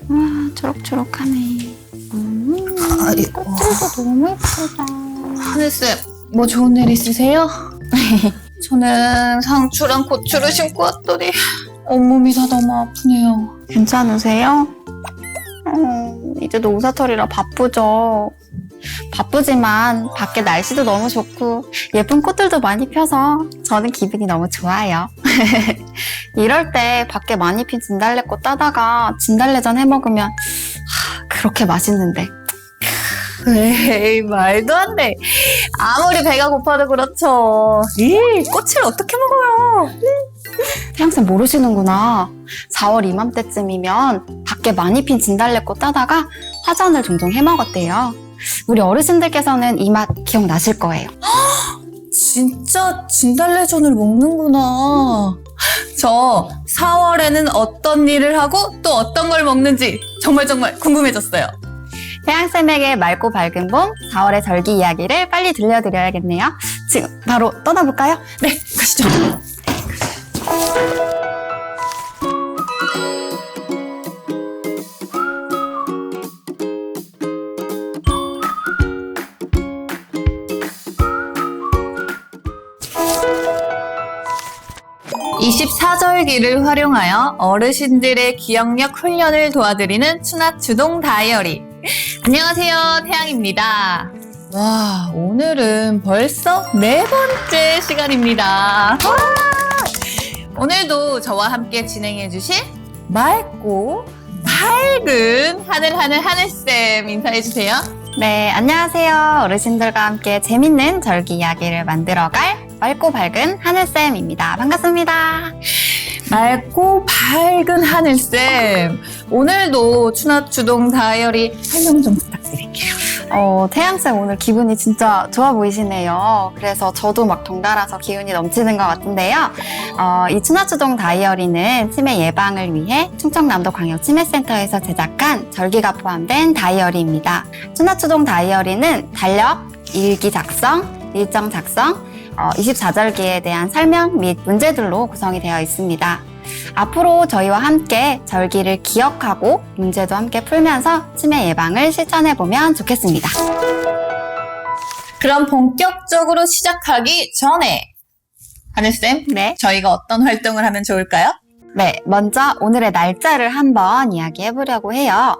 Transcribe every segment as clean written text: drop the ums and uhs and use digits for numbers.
와, 초록초록하네. 아이고. 꽃들도 너무 예쁘다. 하늘쌤, 뭐 좋은 일 있으세요? 저는 상추랑 고추를 심고 왔더니 온몸이 다 너무 아프네요. 괜찮으세요? 이제 농사철이라 바쁘죠. 바쁘지만 밖에 날씨도 너무 좋고 예쁜 꽃들도 많이 펴서 저는 기분이 너무 좋아요. 이럴 때 밖에 많이 핀 진달래꽃 따다가 진달래전 해먹으면 그렇게 맛있는데. 에이, 말도 안 돼. 아무리 배가 고파도 그렇죠. 이 꽃을 어떻게 먹어요? 태양쌤 모르시는구나. 4월 이맘때쯤이면 밖에 많이 핀 진달래꽃 따다가 화전을 종종 해먹었대요. 우리 어르신들께서는 이 맛 기억나실 거예요. 진짜 진달래전을 먹는구나. 저 4월에는 어떤 일을 하고 또 어떤 걸 먹는지 정말 궁금해졌어요. 태양쌤에게 맑고 밝은 봄 4월의 절기 이야기를 빨리 들려드려야겠네요. 지금 바로 떠나볼까요? 네, 가시죠. 24절기를 활용하여 어르신들의 기억력 훈련을 도와드리는 추나추동 다이어리. 안녕하세요, 태양입니다. 와, 오늘은 벌써 4번째 시간입니다. 오늘도 저와 함께 진행해주실 맑고 밝은 하늘쌤 인사해주세요. 네, 안녕하세요. 어르신들과 함께 재밌는 절기 이야기를 만들어갈 맑고 밝은 하늘쌤입니다. 반갑습니다. 맑고 밝은 하늘쌤, 오늘도 추나추동 다이어리 설명 좀 부탁드릴게요. 태양쌤 오늘 기분이 진짜 좋아 보이시네요. 그래서 저도 막 덩달아서 기운이 넘치는 것 같은데요. 이 추나추동 다이어리는 치매 예방을 위해 충청남도 광역치매센터에서 제작한 절기가 포함된 다이어리입니다. 추나추동 다이어리는 달력, 일기 작성, 일정 작성, 24절기에 대한 설명 및 문제들로 구성이 되어 있습니다. 앞으로 저희와 함께 절기를 기억하고 문제도 함께 풀면서 치매 예방을 실천해보면 좋겠습니다. 그럼 본격적으로 시작하기 전에 하늘쌤, 네. 저희가 어떤 활동을 하면 좋을까요? 네, 먼저 오늘의 날짜를 한번 이야기해보려고 해요.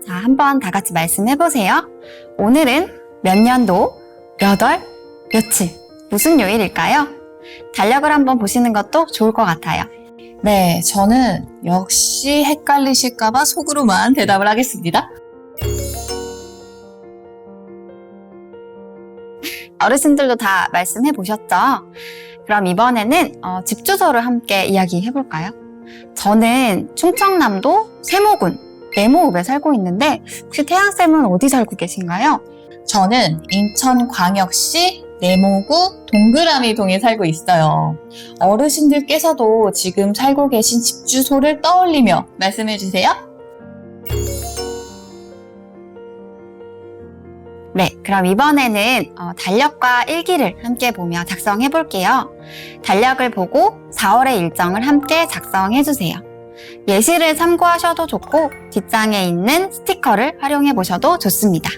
자, 한번 다 같이 말씀해보세요. 오늘은 몇 년도, 몇 월, 며칠, 무슨 요일일까요? 달력을 한번 보시는 것도 좋을 것 같아요. 네, 저는 역시 헷갈리실까봐 속으로만 대답을 하겠습니다. 어르신들도 다 말씀해보셨죠? 그럼 이번에는 집 주소를 함께 이야기해볼까요? 저는 충청남도 세모군 네모읍에 살고 있는데 혹시 태양쌤은 어디 살고 계신가요? 저는 인천광역시 네모구 동그라미 동에 살고 있어요. 어르신들께서도 지금 살고 계신 집 주소를 떠올리며 말씀해주세요. 네, 그럼 이번에는 달력과 일기를 함께 보며 작성해 볼게요. 달력을 보고 4월의 일정을 함께 작성해 주세요. 예시를 참고하셔도 좋고 뒷장에 있는 스티커를 활용해 보셔도 좋습니다.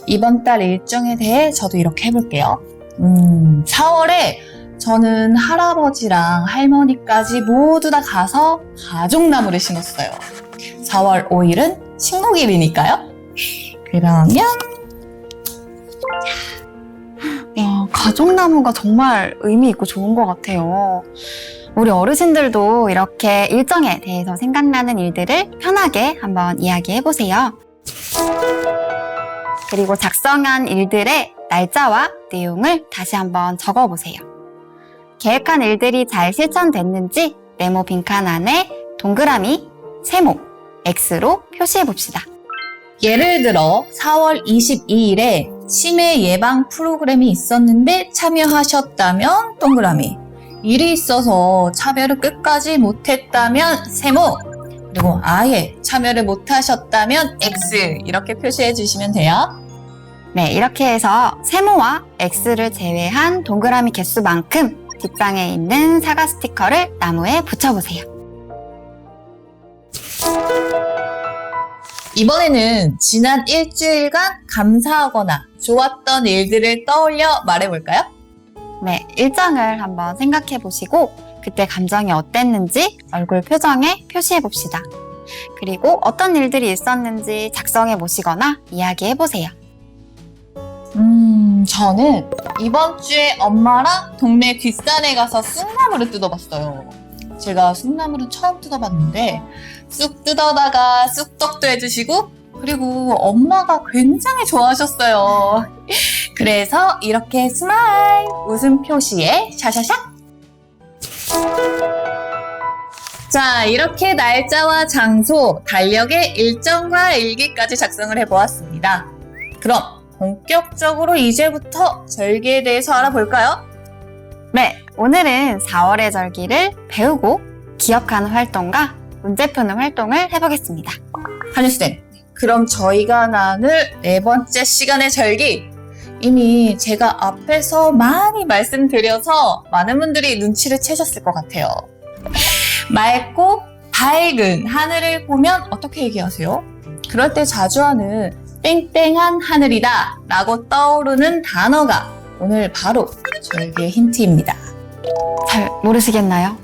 이번 달 일정에 대해 저도 이렇게 해볼게요. 4월에 저는 할아버지랑 할머니까지 모두 다 가서 가족나무를 심었어요. 4월 5일은 식목일이니까요. 그러면 가족나무가 정말 의미 있고 좋은 것 같아요. 우리 어르신들도 이렇게 일정에 대해서 생각나는 일들을 편하게 한번 이야기해 보세요. 그리고 작성한 일들의 날짜와 내용을 다시 한번 적어보세요. 계획한 일들이 잘 실천됐는지 네모 빈칸 안에 동그라미, 세모, X로 표시해봅시다. 예를 들어 4월 22일에 치매 예방 프로그램이 있었는데 참여하셨다면 동그라미, 일이 있어서 참여를 끝까지 못했다면 세모, 그리고 아예 참여를 못하셨다면 X 이렇게 표시해 주시면 돼요. 네, 이렇게 해서 세모와 X를 제외한 동그라미 개수만큼 뒷장에 있는 사과 스티커를 나무에 붙여보세요. 이번에는 지난 일주일간 감사하거나 좋았던 일들을 떠올려 말해볼까요? 네, 일정을 한번 생각해 보시고 그때 감정이 어땠는지 얼굴 표정에 표시해 봅시다. 그리고 어떤 일들이 있었는지 작성해 보시거나 이야기해 보세요. 저는 이번 주에 엄마랑 동네 뒷산에 가서 쑥나물을 뜯어봤어요. 제가 쑥나물은 처음 뜯어봤는데 쑥 뜯어다가 쑥떡도 해주시고 그리고 엄마가 굉장히 좋아하셨어요. 그래서 이렇게 스마일 웃음 표시에 샤샤샥. 자, 이렇게 날짜와 장소, 달력의 일정과 일기까지 작성을 해보았습니다. 그럼 본격적으로 이제부터 절기에 대해서 알아볼까요? 네, 오늘은 4월의 절기를 배우고 기억하는 활동과 문제 푸는 활동을 해보겠습니다. 한유쌤, 그럼 저희가 나눌 네 번째 시간의 절기. 이미 제가 앞에서 많이 말씀드려서 많은 분들이 눈치를 채셨을 것 같아요. 맑고 밝은 하늘을 보면 어떻게 얘기하세요? 그럴 때 자주 하는 땡땡한 하늘이다 라고 떠오르는 단어가 오늘 바로 절기의 힌트입니다. 잘 모르시겠나요?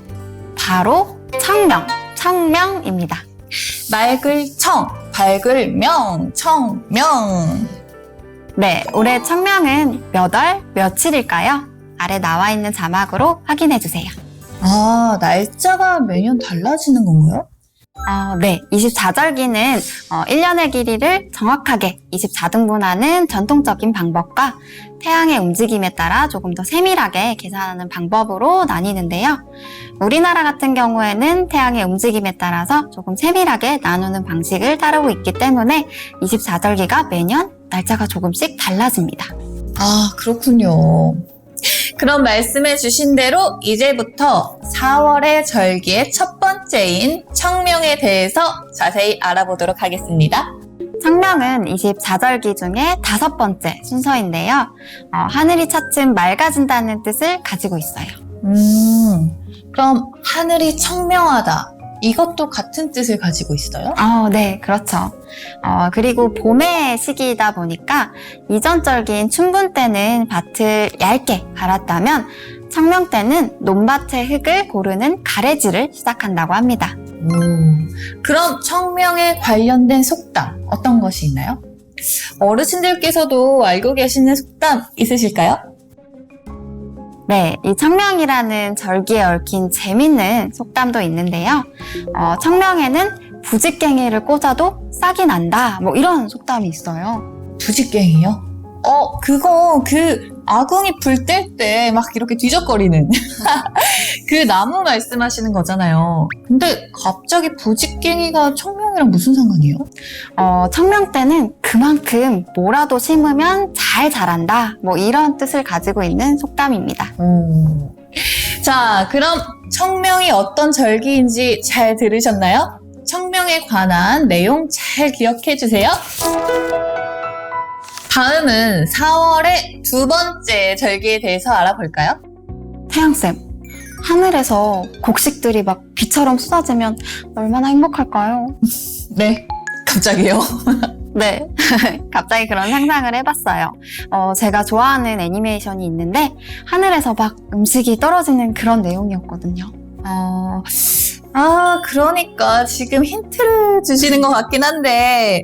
바로 청명입니다. 맑을 청, 밝을 명, 청명. 네, 올해 청명은 몇 월, 며칠일까요? 아래 나와 있는 자막으로 확인해 주세요. 아, 날짜가 매년 달라지는 건가요? 네, 24절기는 1년의 길이를 정확하게 24등분하는 전통적인 방법과 태양의 움직임에 따라 조금 더 세밀하게 계산하는 방법으로 나뉘는데요. 우리나라 같은 경우에는 태양의 움직임에 따라서 조금 세밀하게 나누는 방식을 따르고 있기 때문에 24절기가 매년 날짜가 조금씩 달라집니다. 아, 그렇군요. 그럼 말씀해 주신 대로 이제부터 4월의 절기의 첫 번째인 청명에 대해서 자세히 알아보도록 하겠습니다. 청명은 24절기 중에 5번째 순서인데요. 하늘이 차츰 맑아진다는 뜻을 가지고 있어요. 그럼 하늘이 청명하다. 이것도 같은 뜻을 가지고 있어요? 네, 그렇죠. 그리고 봄의 시기이다 보니까 이전 절기인 춘분 때는 밭을 얇게 갈았다면 청명 때는 논밭의 흙을 고르는 가래질을 시작한다고 합니다. 그럼 청명에 관련된 속담 어떤 것이 있나요? 어르신들께서도 알고 계시는 속담 있으실까요? 네, 이 청명이라는 절기에 얽힌 재밌는 속담도 있는데요. 청명에는 부직갱이를 꽂아도 싹이 난다. 뭐 이런 속담이 있어요. 부직갱이요? 그거 아궁이 불 뗄 때 막 이렇게 뒤적거리는 그 나무 말씀하시는 거잖아요. 근데 갑자기 부직갱이가 청명이랑 무슨 상관이에요? 청명 때는 그만큼 뭐라도 심으면 잘 자란다. 뭐 이런 뜻을 가지고 있는 속담입니다. 자, 그럼 청명이 어떤 절기인지 잘 들으셨나요? 청명에 관한 내용 잘 기억해 주세요. 다음은 4월의 두 번째 절기에 대해서 알아볼까요? 태양쌤, 하늘에서 곡식들이 막 비처럼 쏟아지면 얼마나 행복할까요? 네, 갑자기요? 네, 갑자기 그런 상상을 해봤어요. 제가 좋아하는 애니메이션이 있는데 하늘에서 막 음식이 떨어지는 그런 내용이었거든요. 그러니까 지금 힌트를 주시는 것 같긴 한데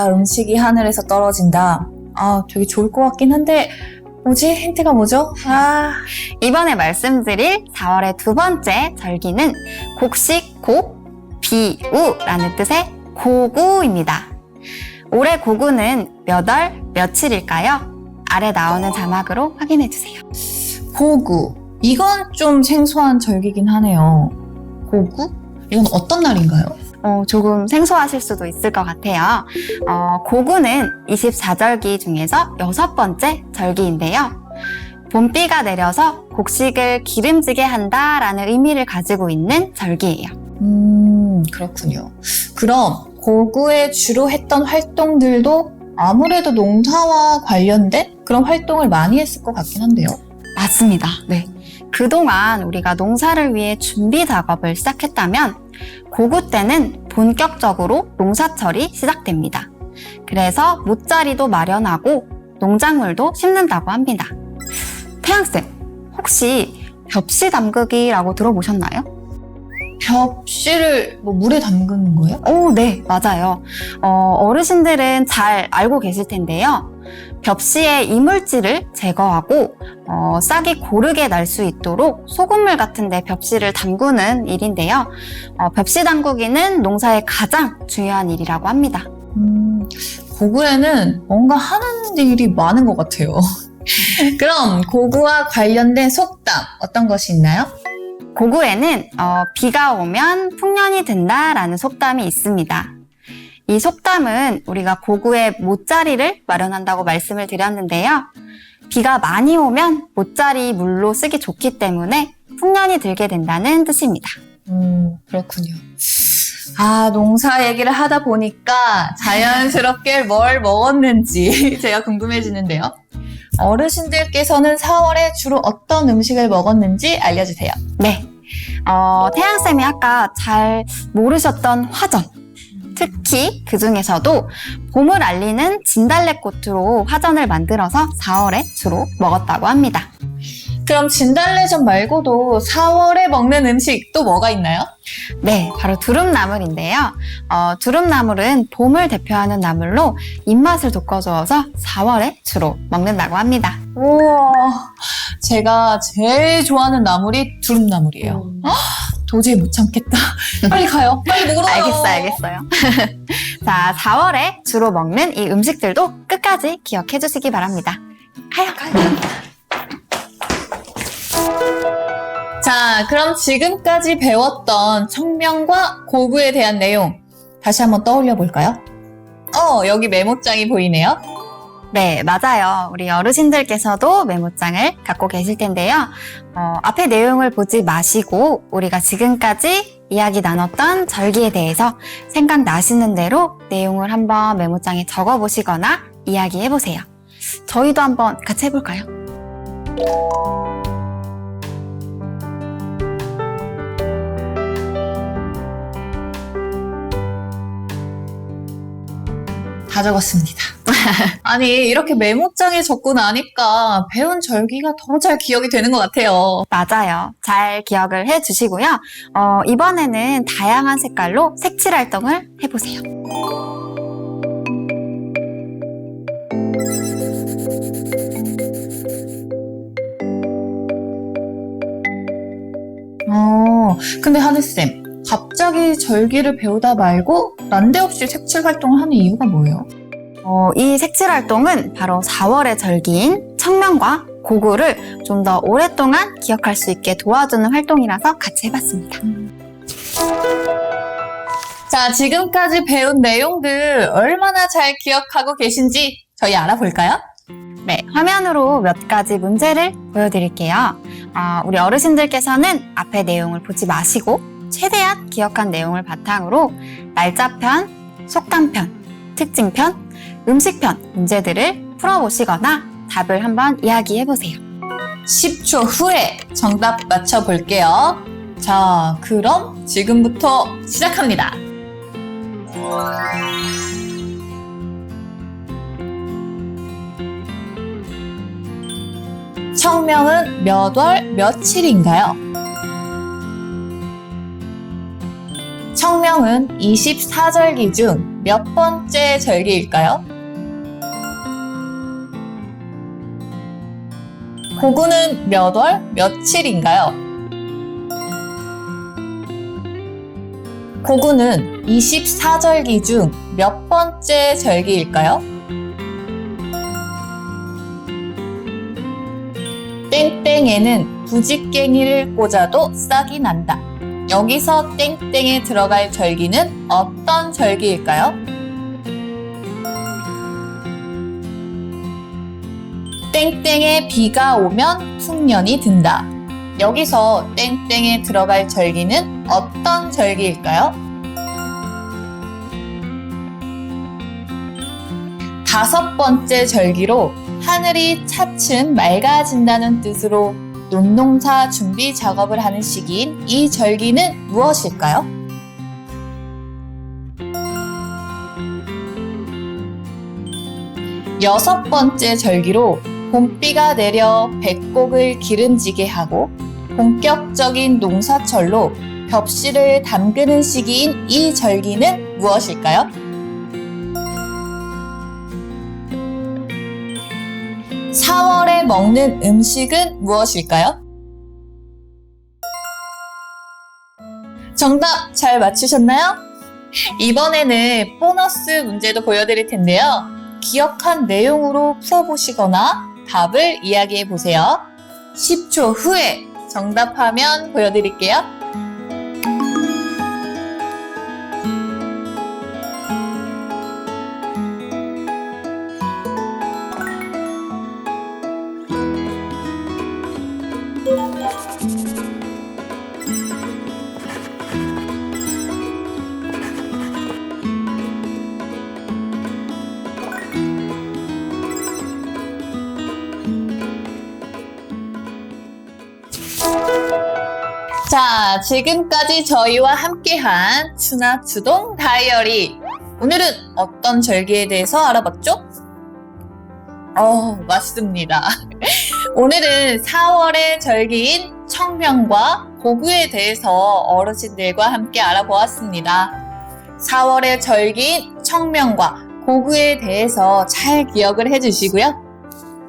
음식이 하늘에서 떨어진다. 되게 좋을 것 같긴 한데 뭐지? 힌트가 뭐죠? 이번에 말씀드릴 4월의 두 번째 절기는 곡식, 비우라는 뜻의 고구입니다. 올해 고구는 몇 월, 며칠일까요? 아래 나오는 자막으로 확인해주세요. 고구. 이건 좀 생소한 절기긴 하네요. 고구? 이건 어떤 날인가요? 조금 생소하실 수도 있을 것 같아요. 고구는 24절기 중에서 6번째 절기인데요. 봄비가 내려서 곡식을 기름지게 한다라는 의미를 가지고 있는 절기예요. 그렇군요. 그럼 고구에 주로 했던 활동들도 아무래도 농사와 관련된 그런 활동을 많이 했을 것 같긴 한데요. 맞습니다. 네. 그동안 우리가 농사를 위해 준비 작업을 시작했다면 고구 때는 본격적으로 농사철이 시작됩니다. 그래서 모짜리도 마련하고 농작물도 심는다고 합니다. 태양쌤, 혹시 벽시 담그기라고 들어보셨나요? 벽씨를 물에 담그는 거예요? 네, 맞아요. 어르신들은 잘 알고 계실 텐데요. 벽시의 이물질을 제거하고 싹이 고르게 날 수 있도록 소금물 같은 데 벽시를 담그는 일인데요. 벽시 담그기는 농사의 가장 중요한 일이라고 합니다. 고구에는 뭔가 하는 일이 많은 것 같아요. 그럼 고구와 관련된 속담 어떤 것이 있나요? 고구에는 비가 오면 풍년이 든다라는 속담이 있습니다. 이 속담은 우리가 고구에 모짜리를 마련한다고 말씀을 드렸는데요. 비가 많이 오면 모짜리 물로 쓰기 좋기 때문에 풍년이 들게 된다는 뜻입니다. 그렇군요. 농사 얘기를 하다 보니까 자연스럽게 뭘 먹었는지 제가 궁금해지는데요. 어르신들께서는 4월에 주로 어떤 음식을 먹었는지 알려주세요. 네. 태양쌤이 아까 잘 모르셨던 화전. 특히 그 중에서도 봄을 알리는 진달래꽃으로 화전을 만들어서 4월에 주로 먹었다고 합니다. 그럼 진달래전 말고도 4월에 먹는 음식 또 뭐가 있나요? 네, 바로 두릅나물인데요. 두릅나물은 봄을 대표하는 나물로 입맛을 돋궈주어서 4월에 주로 먹는다고 합니다. 우와, 제가 제일 좋아하는 나물이 두릅나물이에요. 도저히 못 참겠다. 빨리 가요. 빨리 먹으러 가요. 알겠어요. 자, 4월에 주로 먹는 이 음식들도 끝까지 기억해 주시기 바랍니다. 가요. 자, 그럼 지금까지 배웠던 청명과 고구에 대한 내용 다시 한번 떠올려 볼까요? 여기 메모장이 보이네요. 네, 맞아요. 우리 어르신들께서도 메모장을 갖고 계실 텐데요. 앞에 내용을 보지 마시고 우리가 지금까지 이야기 나눴던 절기에 대해서 생각나시는 대로 내용을 한번 메모장에 적어보시거나 이야기해보세요. 저희도 한번 같이 해볼까요? 다 적었습니다. 아니, 이렇게 메모장에 적고 나니까 배운 절기가 더 잘 기억이 되는 것 같아요. 맞아요. 잘 기억을 해주시고요. 이번에는 다양한 색깔로 색칠 활동을 해보세요. 근데 하늘쌤, 갑자기 절기를 배우다 말고 난데없이 색칠 활동을 하는 이유가 뭐예요? 이 색칠 활동은 바로 4월의 절기인 청명과 고구를 좀 더 오랫동안 기억할 수 있게 도와주는 활동이라서 같이 해봤습니다. 자, 지금까지 배운 내용들 얼마나 잘 기억하고 계신지 저희 알아볼까요? 네, 화면으로 몇 가지 문제를 보여드릴게요. 우리 어르신들께서는 앞에 내용을 보지 마시고 최대한 기억한 내용을 바탕으로 날짜편, 속담편, 특징편, 음식편 문제들을 풀어보시거나 답을 한번 이야기해보세요. 10초 후에 정답 맞춰볼게요. 자, 그럼 지금부터 시작합니다. 청명은 몇 월 며칠인가요? 청명은 24절기 중 몇 번째 절기일까요? 고구는 몇 월 며칠인가요? 고구는 24절기 중 몇 번째 절기일까요? 땡땡에는 부직갱이를 꽂아도 싹이 난다. 여기서 땡땡에 들어갈 절기는 어떤 절기일까요? 땡땡에 비가 오면 풍년이 든다. 여기서 땡땡에 들어갈 절기는 어떤 절기일까요? 5번째 절기로 하늘이 차츰 맑아진다는 뜻으로 논농사 준비 작업을 하는 시기인 이 절기는 무엇일까요? 여섯 번째 절기로 봄비가 내려 백곡을 기름지게 하고 본격적인 농사철로 벽실을 담그는 시기인 이 절기는 무엇일까요? 4월에 먹는 음식은 무엇일까요? 정답 잘 맞추셨나요? 이번에는 보너스 문제도 보여드릴 텐데요. 기억한 내용으로 풀어보시거나 답을 이야기해 보세요. 10초 후에 정답하면 보여드릴게요. 자, 지금까지 저희와 함께한 추나추동 다이어리. 오늘은 어떤 절기에 대해서 알아봤죠? 맞습니다. 오늘은 4월의 절기인 청명과 고구에 대해서 어르신들과 함께 알아보았습니다. 4월의 절기인 청명과 고구에 대해서 잘 기억을 해주시고요.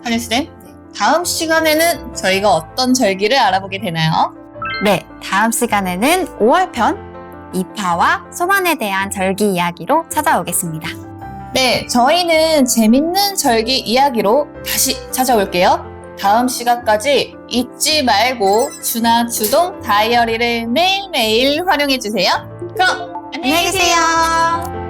하늘쌤, 다음 시간에는 저희가 어떤 절기를 알아보게 되나요? 네, 다음 시간에는 5월편 이파와 소만에 대한 절기 이야기로 찾아오겠습니다. 네, 저희는 재밌는 절기 이야기로 다시 찾아올게요. 다음 시간까지 잊지 말고 추나추동 다이어리를 매일매일 활용해주세요. 그럼 안녕히 계세요.